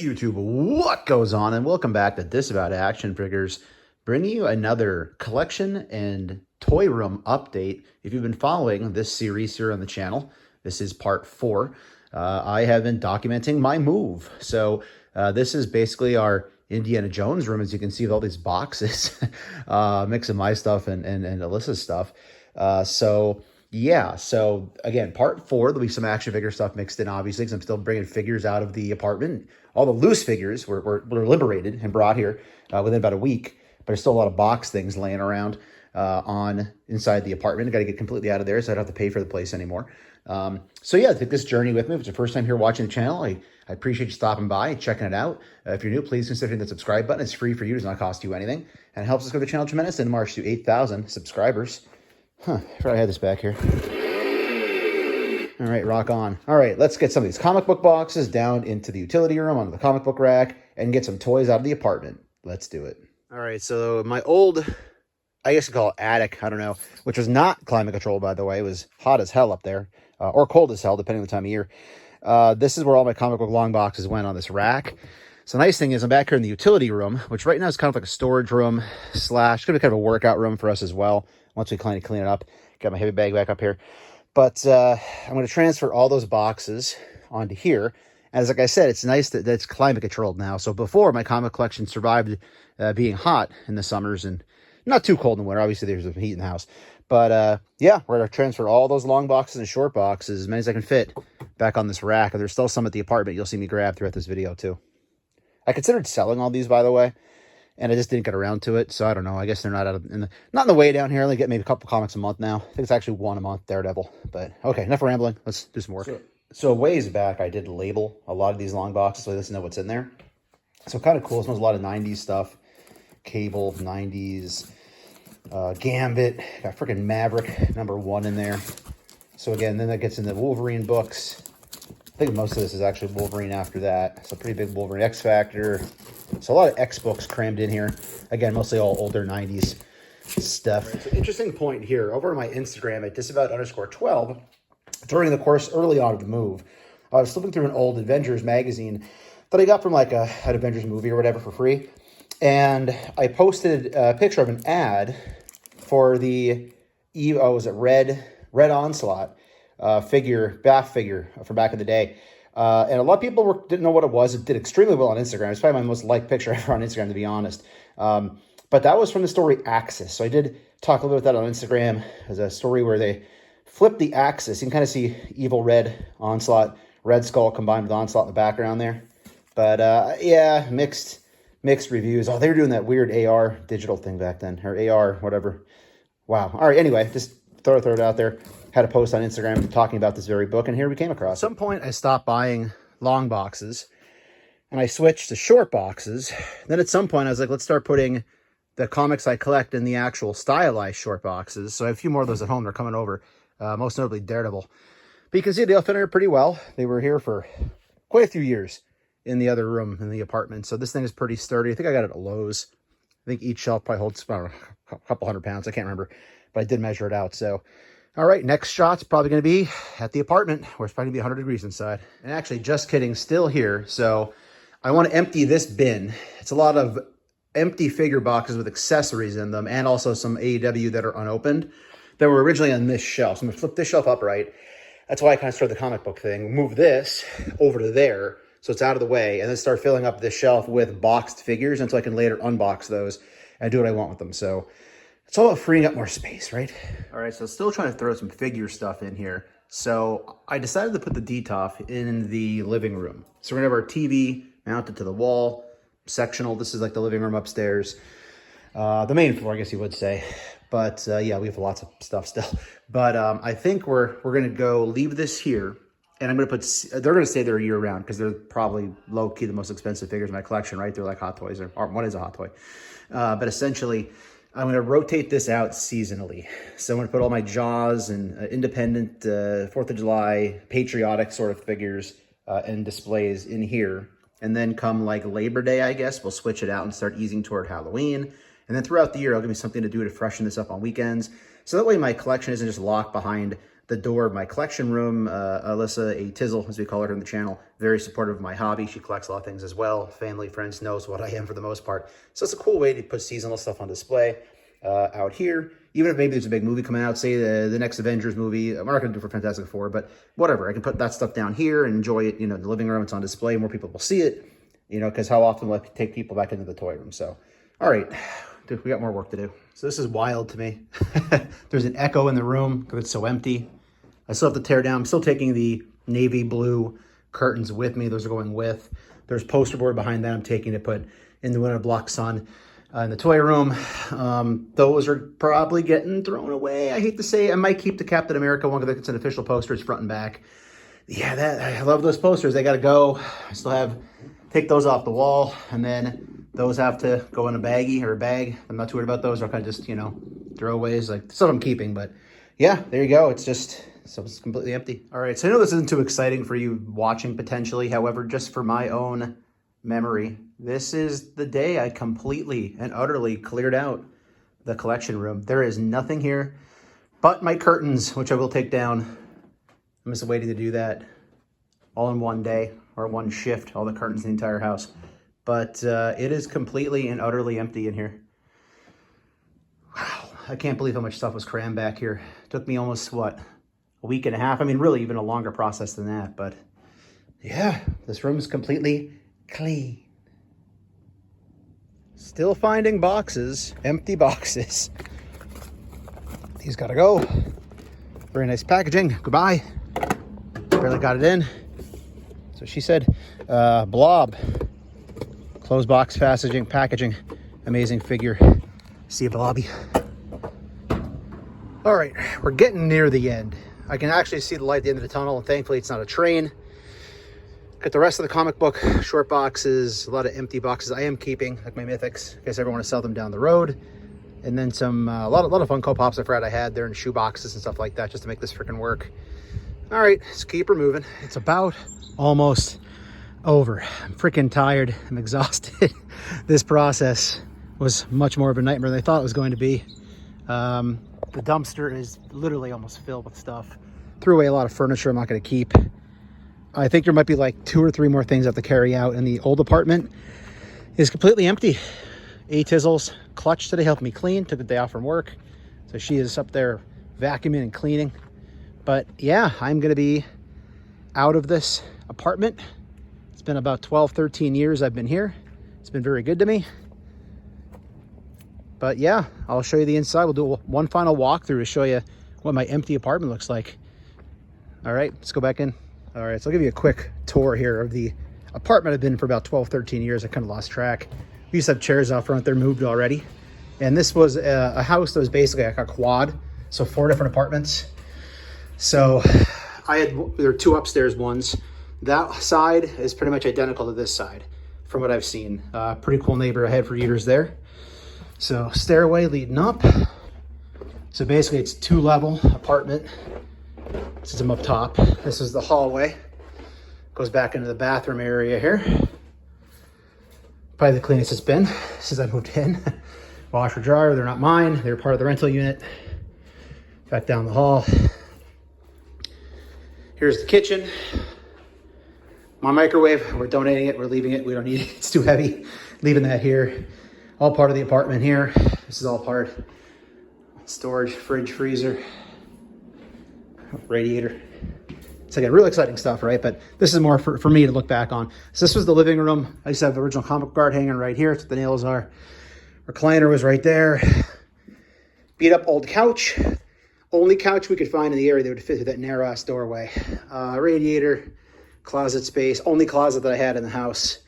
YouTube, what goes on? And welcome back to Disavowed Action Figures, bringing you another collection and toy room update. If you've been following this series here on the channel, this is part 4. I have been documenting my move. So this is basically our Indiana Jones room, as you can see, with all these boxes, mix of my stuff and Alyssa's stuff. Yeah, so again, part 4, there'll be some action figure stuff mixed in, obviously, because I'm still bringing figures out of the apartment. All the loose figures were liberated and brought here within about a week, but there's still a lot of box things laying around inside the apartment. I got to get completely out of there, so I don't have to pay for the place anymore. So yeah, take this journey with me. If it's your first time here watching the channel, I appreciate you stopping by, checking it out. If you're new, please consider hitting the subscribe button. It's free for you, does not cost you anything, and it helps us grow the channel tremendously and march to 8,000 subscribers. I forgot I had this back here. All right, rock on. All right, let's get some of these comic book boxes down into the utility room, onto the comic book rack, and get some toys out of the apartment. Let's do it. All right, so my old, I guess you call it attic, I don't know, which was not climate controlled, by the way. It was hot as hell up there, or cold as hell, depending on the time of year. This is where all my comic book long boxes went, on this rack. So the nice thing is I'm back here in the utility room, which right now is kind of like a storage room slash, going to be kind of a workout room for us as well. Once we clean it up, got my heavy bag back up here. But I'm going to transfer all those boxes onto here. As like I said, it's nice that it's climate controlled now. So before, my comic collection survived being hot in the summers and not too cold in the winter. Obviously, there's some heat in the house. But yeah, we're going to transfer all those long boxes and short boxes, as many as I can fit, back on this rack. There's still some at the apartment you'll see me grab throughout this video too. I considered selling all these, by the way, and I just didn't get around to it. So I don't know. I guess they're not not in the way down here. I only get maybe a couple comics a month now. I think it's actually one a month, Daredevil. But okay, enough rambling. Let's do some work. So a ways back, I did label a lot of these long boxes so I just know what's in there. So kind of cool. This one's a lot of 90s stuff. Cable, 90s, Gambit. Got freaking Maverick #1 in there. So again, then that gets into Wolverine books. I think most of this is actually Wolverine after that. So pretty big Wolverine X Factor. So a lot of X books crammed in here. Again, mostly all older 90s stuff. Right, so interesting point here. Over on my Instagram at Disavowed_12, during the course early on of the move, I was flipping through an old Avengers magazine that I got from like an Avengers movie or whatever for free. And I posted a picture of an ad for the, was it Red Onslaught figure, BAF figure from back in the day. And a lot of people didn't know what it was. It did extremely well on Instagram. It's probably my most liked picture ever on Instagram, to be honest. But that was from the story Axis. So I did talk a little bit about that on Instagram as a story where they flipped the axis. You can kind of see evil Red Onslaught, Red Skull combined with Onslaught in the background there. But yeah, mixed reviews. Oh, they were doing that weird AR digital thing back then, or AR, whatever. Wow. All right, anyway, just throw it out there. Had a post on Instagram talking about this very book, and here we came across. At some point, I stopped buying long boxes, and I switched to short boxes. Then at some point, I was like, let's start putting the comics I collect in the actual stylized short boxes. So I have a few more of those at home. They're coming over, most notably Daredevil. But you can see they all fit here pretty well. They were here for quite a few years in the other room in the apartment. So this thing is pretty sturdy. I think I got it at Lowe's. I think each shelf probably holds about a couple 100 pounds. I can't remember, but I did measure it out. So all right, next shot's probably going to be at the apartment, where it's probably going to be 100 degrees inside. And actually, just kidding, still here. So I want to empty this bin. It's a lot of empty figure boxes with accessories in them, and also some AEW that are unopened that were originally on this shelf. So I'm going to flip this shelf upright. That's why I kind of started the comic book thing. Move this over to there so it's out of the way, and then start filling up this shelf with boxed figures until I can later unbox those and do what I want with them. So it's all about freeing up more space, right? All right, so still trying to throw some figure stuff in here. So I decided to put the DTOF in the living room. So we're gonna have our TV mounted to the wall, sectional. This is like the living room upstairs. The main floor, I guess you would say. But yeah, we have lots of stuff still. But I think we're gonna leave this here, and I'm gonna they're gonna stay there year round because they're probably low key the most expensive figures in my collection, right? They're like Hot Toys, or one is a Hot Toy. But essentially, I'm going to rotate this out seasonally. So I'm going to put all my Jaws and independent 4th of July, patriotic sort of figures and displays in here. And then come like Labor Day, I guess, we'll switch it out and start easing toward Halloween. And then throughout the year, I'll give me something to do to freshen this up on weekends. So that way my collection isn't just locked behind the door of my collection room. Alyssa, a Tizzle, as we call her on the channel, very supportive of my hobby. She collects a lot of things as well. Family, friends, knows what I am for the most part. So it's a cool way to put seasonal stuff on display out here. Even if maybe there's a big movie coming out, say the next Avengers movie. We're not going to do for Fantastic Four, but whatever. I can put that stuff down here and enjoy it, you know, in the living room. It's on display. More people will see it, you know, because how often will I take people back into the toy room? So, all right, dude, we got more work to do. So this is wild to me. There's an echo in the room because it's so empty. I still have to tear down. I'm still taking the navy blue curtains with me. Those are going with. There's poster board behind that I'm taking to put in the winter block sun. In the toy room, those are probably getting thrown away. I hate to say it. I might keep the Captain America one because it's an official poster. It's front and back. Yeah, I love those posters. They got to go. I still have, take those off the wall. And then those have to go in a baggie or a bag. I'm not too worried about those. I'll kind of just, you know, throwaways. Like, stuff I'm keeping. But yeah, there you go. It's just, so it's completely empty. All right, so I know this isn't too exciting for you watching potentially. However, just for my own memory, this is the day I completely and utterly cleared out the collection room. There is nothing here but my curtains, which I will take down. I'm just waiting to do that all in one day or one shift, all the curtains in the entire house. But it is completely and utterly empty in here. Wow, I can't believe how much stuff was crammed back here. It took me almost, what, a week and a half? I mean, really even a longer process than that. But yeah, this room is completely clean. Still finding boxes, empty boxes. These gotta go. Very nice packaging. Goodbye. Barely got it in. So she said, blob. Closed box, packaging. Amazing figure. See you, Blobby. All right, we're getting near the end. I can actually see the light at the end of the tunnel, and thankfully it's not a train. Got the rest of the comic book short boxes, a lot of empty boxes I am keeping, like my Mythics, in case I ever want to sell them down the road. And then some, a lot of Funko Pops I forgot I had. They're in shoe boxes and stuff like that, just to make this freaking work. All right, let's keep her moving. It's about almost over. I'm freaking tired. I'm exhausted. This process was much more of a nightmare than I thought it was going to be. The dumpster is literally almost filled with stuff. Threw away a lot of furniture I'm not going to keep. I think there might be like 2 or 3 more things I have to carry out, and the old apartment is completely empty. Tizzle's clutch today helped me clean, took the day off from work. So she is up there vacuuming and cleaning. But yeah, I'm going to be out of this apartment. It's been about 12, 13 years I've been here. It's been very good to me. But yeah, I'll show you the inside. We'll do one final walkthrough to show you what my empty apartment looks like. All right, let's go back in. All right, so I'll give you a quick tour here of the apartment I've been in for about 12, 13 years. I kind of lost track. We used to have chairs out front. They're moved already. And this was a house that was basically like a quad. So 4 different apartments. So there were 2 upstairs ones. That side is pretty much identical to this side from what I've seen. Pretty cool neighbor I had for years there. So stairway leading up. So basically it's 2-level apartment. Since I'm up top, this is the hallway. Goes back into the bathroom area here. Probably the cleanest it's been since I moved in. Washer, dryer, they're not mine. They're part of the rental unit. Back down the hall. Here's the kitchen. My microwave, we're donating it. We're leaving it. We don't need it. It's too heavy. Leaving that here. All part of the apartment here. This is all part. Storage, fridge, freezer. Radiator. It's like real exciting stuff, right? But this is more for me to look back on. So this was the living room. I used to have the original comic book guard hanging right here. That's what the nails are. Recliner was right there. Beat up old couch. Only couch we could find in the area that would fit through that narrow ass doorway. Radiator, closet space. Only closet that I had in the house.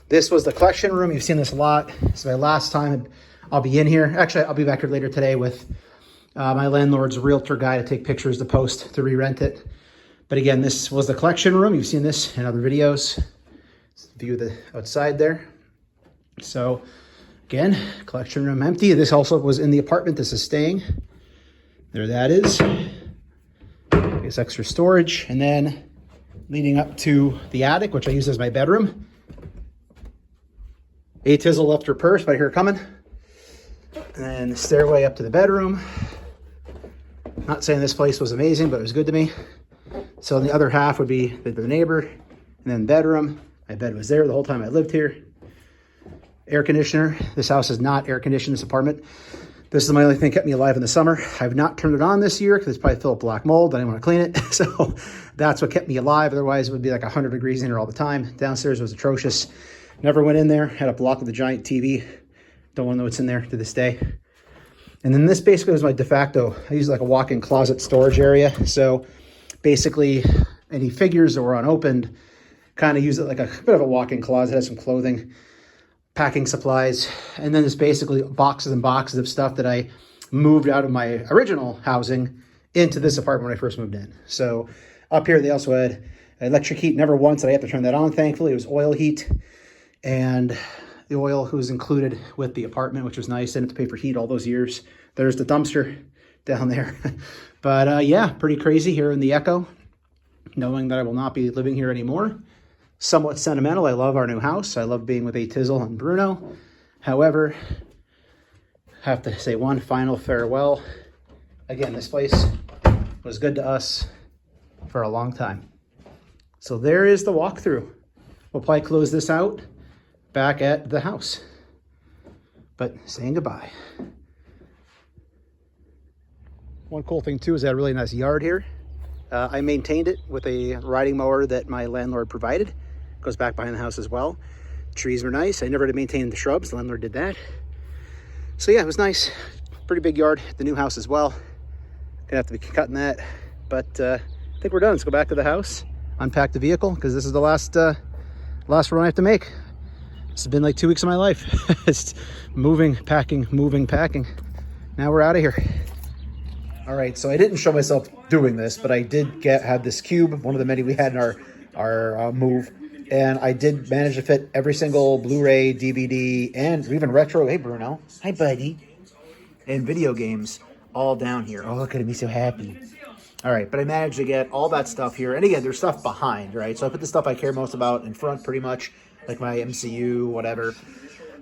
This was the collection room. You've seen this a lot. It's my last time I'll be in here. Actually, I'll be back here later today with my landlord's realtor guy to take pictures to post to re-rent it. But again, this was the collection room. You've seen this in other videos. View of the outside there. So again, collection room empty. This also was in the apartment this is staying. There that is. I guess extra storage. And then leading up to the attic, which I use as my bedroom. Tizzle left her purse, but I hear her coming. And then the stairway up to the bedroom. Not saying this place was amazing, but it was good to me. So the other half would be the neighbor, and then bedroom. My bed was there the whole time I lived here. Air conditioner. This house is not air conditioned, this apartment. This is my only thing that kept me alive in the summer. I've not turned it on this year because it's probably filled with black mold. I didn't want to clean it. So that's what kept me alive. Otherwise, it would be like 100 degrees in here all the time. Downstairs was atrocious. Never went in there. Had a block with a giant TV. Don't want to know what's in there to this day. And then this basically was my de facto. I use it like a walk-in closet storage area. So basically, any figures that were unopened, kind of use it like a bit of a walk-in closet. It has some clothing, packing supplies, and then there's basically boxes and boxes of stuff that I moved out of my original housing into this apartment when I first moved in. So up here, they also had electric heat. Never once did I have to turn that on, thankfully. It was oil heat, and the oil was included with the apartment, which was nice. I didn't have to pay for heat all those years. There's the dumpster down there. But yeah, pretty crazy here in the Echo, knowing that I will not be living here anymore. Somewhat sentimental. I love our new house. I love being with A Tizzle and Bruno. However, have to say one final farewell. Again, this place was good to us for a long time. So there is the walkthrough. We'll probably close this out back at the house. But saying goodbye. One cool thing too is I had a really nice yard here. I maintained it with a riding mower that my landlord provided. Goes back behind the house as well. Trees were nice. I never had to maintain the shrubs. The landlord did that. So yeah, it was nice. Pretty big yard. The new house as well. Gonna have to be cutting that. But I think we're done. Let's go back to the house, unpack the vehicle, because this is the last run I have to make. This has been like 2 weeks of my life. It's moving, packing, moving, packing. Now we're out of here. All right, so I didn't show myself doing this, but I did have this cube, one of the many we had in our move. And I did manage to fit every single Blu-ray, DVD, and even retro. Hey, Bruno. Hi, buddy. And video games all down here. Oh, look at him. He's so happy. All right, but I managed to get all that stuff here. And again, there's stuff behind, right? So I put the stuff I care most about in front pretty much, like my MCU, whatever.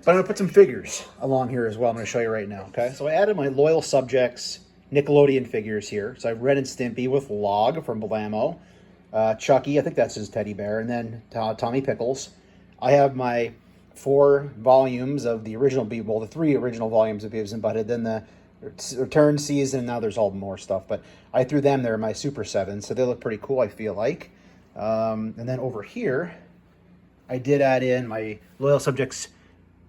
But I'm going to put some figures along here as well. I'm going to show you right now, okay? So I added my Loyal Subjects Nickelodeon figures here. So I have Ren and Stimpy with Log from Blammo. Chucky, I think that's his teddy bear, and then Tommy Pickles. I have my 4 volumes of the original Beavis, the 3 original volumes of Beavis and Butthead, then the return season, and now there's all more stuff, but I threw them there in my Super 7, so they look pretty cool, I feel like. And then over here, I did add in my Loyal Subjects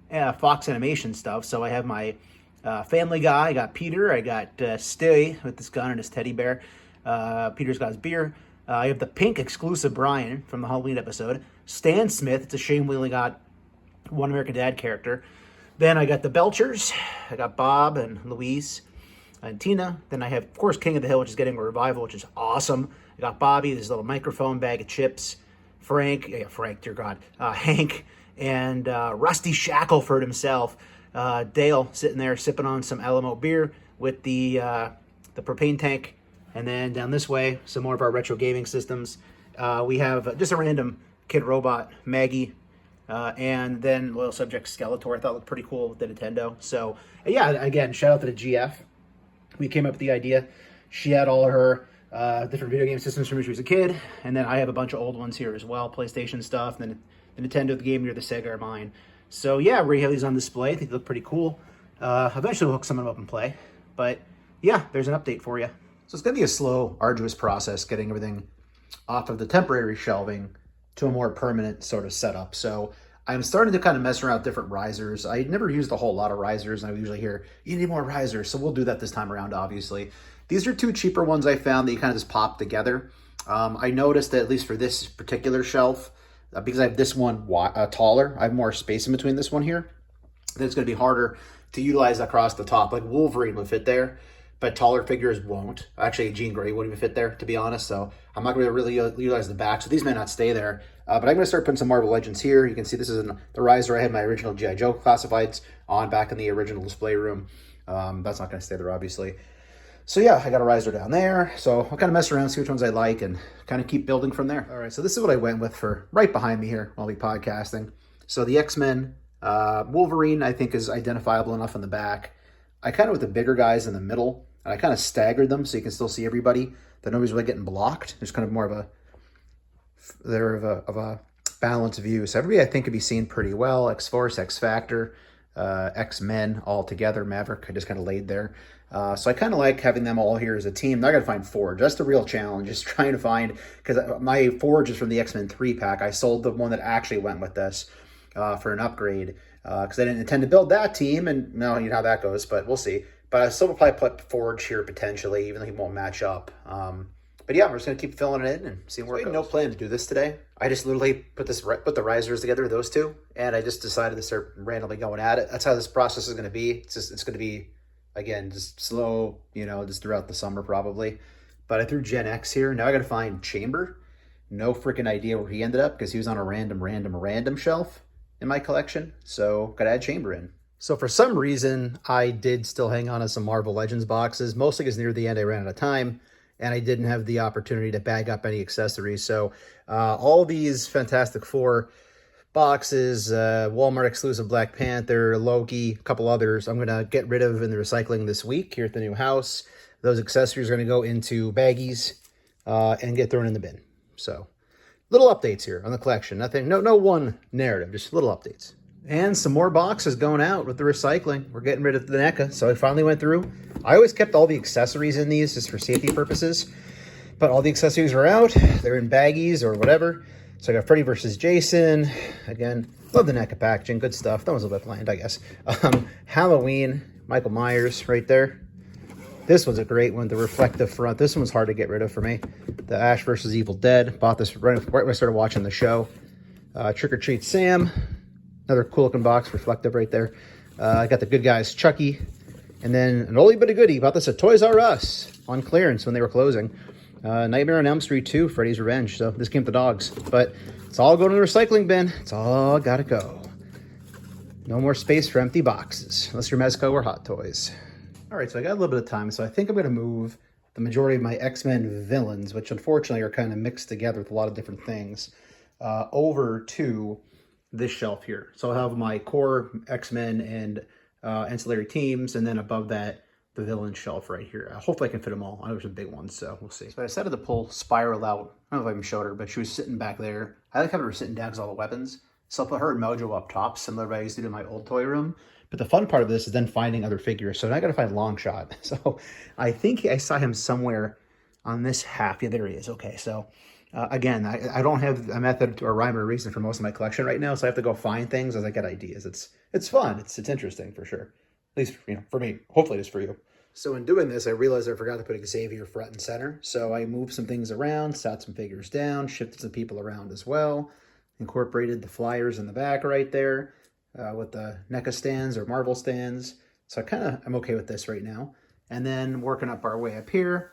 Fox Animation stuff, so I have my Family Guy, I got Peter, I got Stewie with this gun and his teddy bear, Peter's got his beer. I have the pink exclusive Brian from the Halloween episode. Stan Smith. It's a shame we only got one American Dad character. Then I got the Belchers. I got Bob and Louise and Tina. Then I have, of course, King of the Hill, which is getting a revival, which is awesome. I got Bobby, this little microphone, bag of chips. Frank, dear God. Hank, and Rusty Shackelford himself. Dale sitting there sipping on some Alamo beer with the propane tank. And then down this way, some more of our retro gaming systems. We have just a random Kid Robot, Maggie, and then Loyal Subject Skeletor. I thought looked pretty cool with the Nintendo. So, yeah, again, shout out to the GF. We came up with the idea. She had all of her different video game systems from when she was a kid. And then I have a bunch of old ones here as well, PlayStation stuff. And then the Nintendo, the Game Gear, the Sega are mine. So, yeah, we have these on display. I think they look pretty cool. Eventually we'll hook some of them up and play. But, yeah, there's an update for you. So it's going to be a slow, arduous process getting everything off of the temporary shelving to a more permanent sort of setup. So I'm starting to kind of mess around with different risers. I never used a whole lot of risers, and I usually hear, you need more risers. So we'll do that this time around, obviously. These are 2 cheaper ones I found that you kind of just pop together. I noticed that at least for this particular shelf, because I have this one taller, I have more space in between this one here, then it's going to be harder to utilize across the top. Like Wolverine would fit there, but taller figures won't. Actually, Jean Grey wouldn't even fit there, to be honest. So I'm not going to really utilize the back. So these may not stay there. But I'm going to start putting some Marvel Legends here. You can see this is the riser I had my original G.I. Joe classifieds on back in the original display room. That's not going to stay there, obviously. So yeah, I got a riser down there. So I'll kind of mess around, see which ones I like, and kind of keep building from there. All right, so this is what I went with for right behind me here while we podcasting. So the X-Men, Wolverine, I think is identifiable enough in the back. I kind of with the bigger guys in the middle. And I kind of staggered them so you can still see everybody, that nobody's really getting blocked. There's kind of more of a balanced view. So everybody I think could be seen pretty well. X-Force, X-Factor, X-Men all together. Maverick, I just kind of laid there. So I kind of like having them all here as a team. Now I got to find Forge. That's the real challenge, just trying to find, because my Forge is from the X-Men 3-pack. I sold the one that actually went with this for an upgrade because I didn't intend to build that team, and no, you know how that goes, but we'll see. But I still will probably put Forge here potentially, even though he won't match up. But yeah, we're just going to keep filling it in and seeing where it goes. No plan to do this today. I just literally put the risers together, those two, and I just decided to start randomly going at it. That's how this process is going to be. It's going to be, again, just slow, just throughout the summer probably. But I threw Gen X here. Now I got to find Chamber. No freaking idea where he ended up because he was on a random shelf in my collection. So got to add Chamber in. So for some reason, I did still hang on to some Marvel Legends boxes, mostly because near the end I ran out of time and I didn't have the opportunity to bag up any accessories. So all these Fantastic Four boxes, Walmart exclusive Black Panther, Loki, a couple others, I'm going to get rid of in the recycling this week here at the new house. Those accessories are going to go into baggies and get thrown in the bin. So little updates here on the collection. Nothing, no one narrative, just little updates. And some more boxes going out with the recycling. We're getting rid of the NECA. So I finally went through. I always kept all the accessories in these just for safety purposes. But all the accessories are out. They're in baggies or whatever. So I got Freddy versus Jason. Again, love the NECA packaging. Good stuff. That was a bit bland, I guess. Halloween. Michael Myers right there. This was a great one. The reflective front. This one was hard to get rid of for me. The Ash versus Evil Dead. Bought this right when I started watching the show. Trick or Treat Sam. Another cool looking box, reflective right there. I got the Good Guys Chucky. And then an oldie but a goodie. Bought this at Toys R Us on clearance when they were closing. Nightmare on Elm Street 2, Freddy's Revenge. So this came with the dogs. But it's all going to the recycling bin. It's all got to go. No more space for empty boxes. Unless you're Mezco or Hot Toys. All right, so I got a little bit of time. So I think I'm going to move the majority of my X-Men villains, which unfortunately are kind of mixed together with a lot of different things, over to this shelf here. So I'll have my core X-Men and ancillary teams, and then above that, the villain shelf right here. Hopefully I can fit them all. I know there's some big ones, so we'll see. So I decided to pull Spiral out. I don't know if I even showed her, but she was sitting back there. I like having her sitting down because all the weapons. So I'll put her and Mojo up top, similar to what I used to do in my old toy room. But the fun part of this is then finding other figures. So now I got to find Longshot. So I think I saw him somewhere on this half. Yeah, there he is. Okay, so again, I don't have a method or a rhyme or reason for most of my collection right now, so I have to go find things as I get ideas. It's fun. It's interesting for sure. At least for me. Hopefully it's for you. So in doing this, I realized I forgot to put Xavier front and center. So I moved some things around, sat some figures down, shifted some people around as well, incorporated the flyers in the back right there with the NECA stands or Marvel stands. So I'm okay with this right now. And then working up our way up here.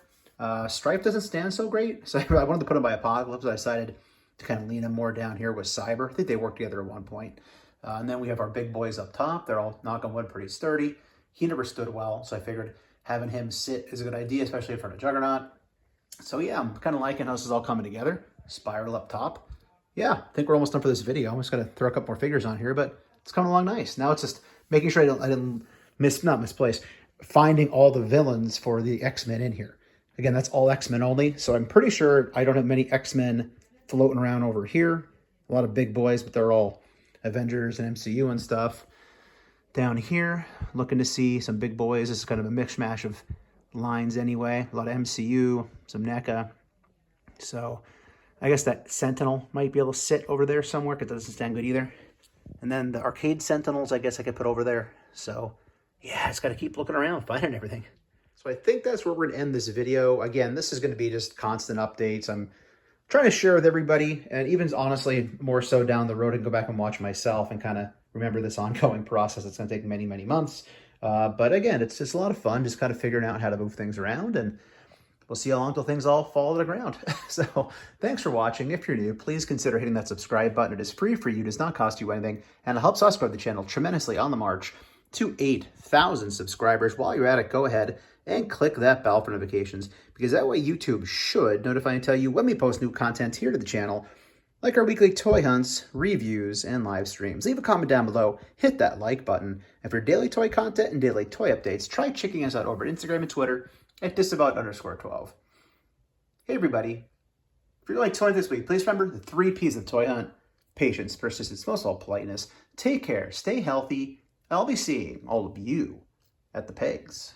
Stripe doesn't stand so great, so I wanted to put him by Apocalypse. I decided to kind of lean him more down here with Cyber. I think they worked together at one point. And then we have our big boys up top. They're all, knock on wood, pretty sturdy. He never stood well, so I figured having him sit is a good idea, especially in front of Juggernaut. So yeah, I'm kind of liking how this is all coming together. Spiral up top. Yeah, I think we're almost done for this video. I'm just going to throw a couple more figures on here, but it's coming along nice. Now it's just making sure I didn't misplace, finding all the villains for the X-Men in here. Again, that's all X-Men only, so I'm pretty sure I don't have many X-Men floating around over here. A lot of big boys, but they're all Avengers and MCU and stuff. Down here, looking to see some big boys. This is kind of a mishmash of lines anyway. A lot of MCU, some NECA. So I guess that Sentinel might be able to sit over there somewhere because it doesn't stand good either. And then the arcade Sentinels, I guess I could put over there. So yeah, just got to keep looking around, finding everything. So I think that's where we're going to end this video. Again, this is going to be just constant updates. I'm trying to share with everybody, and even honestly, more so down the road, and go back and watch myself and kind of remember this ongoing process. It's going to take many, many months. But again, it's just a lot of fun, just kind of figuring out how to move things around, and we'll see how long till things all fall to the ground. So thanks for watching. If you're new, please consider hitting that subscribe button. It is free for you, does not cost you anything, and it helps us grow the channel tremendously on the march to 8,000 subscribers. While you're at it, go ahead and click that bell for notifications, because that way YouTube should notify and tell you when we post new content here to the channel, like our weekly toy hunts, reviews, and live streams. Leave a comment down below, hit that like button, and for daily toy content and daily toy updates, try checking us out over Instagram and Twitter at Disavowed_12. Hey everybody, if you're like toy this week, please remember the 3 P's of toy hunt: patience, persistence, most of all politeness. Take care, stay healthy, and I'll be seeing all of you at the pegs.